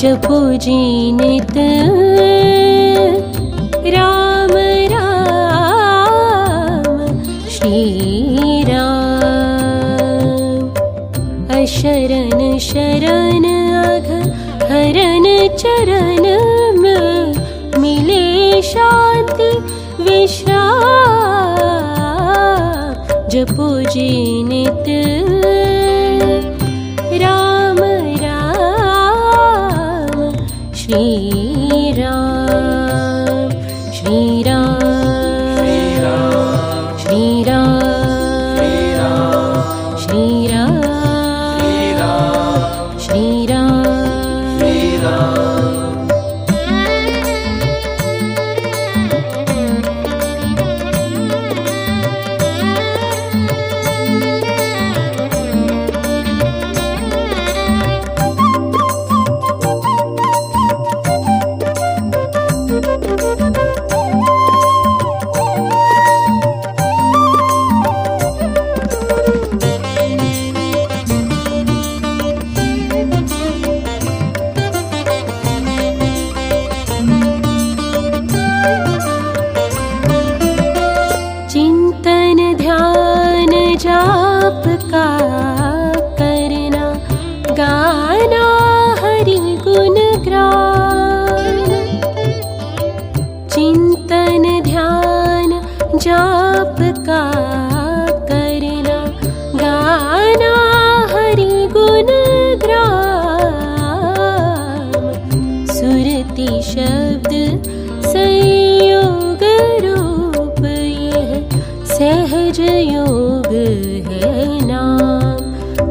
जपो जी नित राम राम श्री राम। अशरण शरण अघ हरण चरण में मिले शांति विश्राम। जपो जी नित राम राम श्री राम श्री राम श्री राम श्री राम श्री राम। चिंतन ध्यान जाप का करना गाना हरि गुण गान। चिंतन ध्यान जाप का करना गाना हरि गुण ग्राम। सुरति शब्द संयोग रूप यह सहज योग है नाम।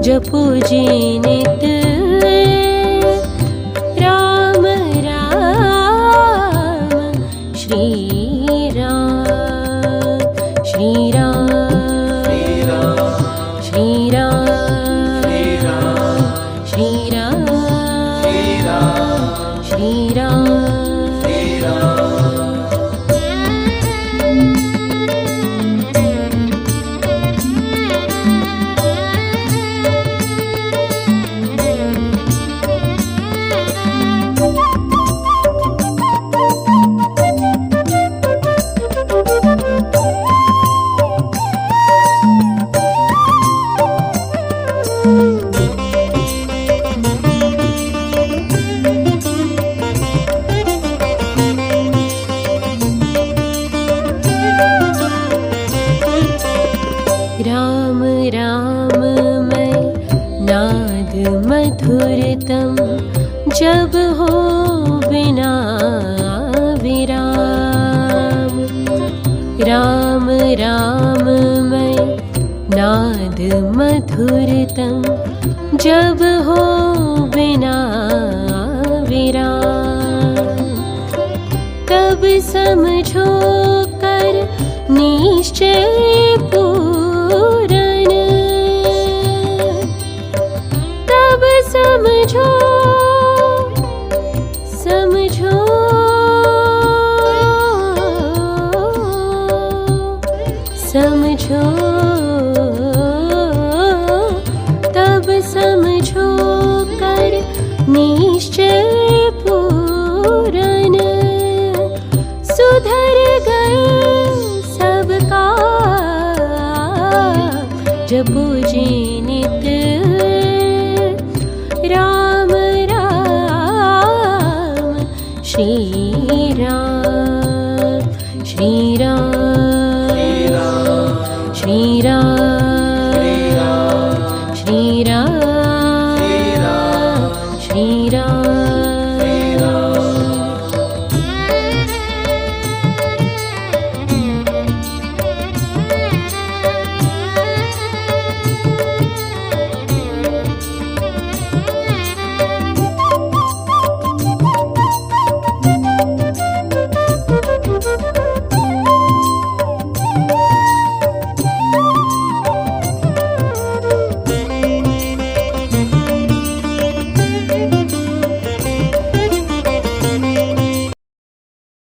जपो जी नित राम राम श्री राम श्री राम श्री राम श्री राम श्री राम। राम राम मैं नाद मधुरतम जब हो बिना विराम। राम राम मैं नाद मधुरतम जब हो बिना विराम। तब समझो कर निश्चय पूरन। तब समझो समझो समझो तब समझो कर निश्चय पूरन। सुधर गए सबका जपो जी नित राम राम श्री राम श्री राम श्री राम श्री राम श्री राम।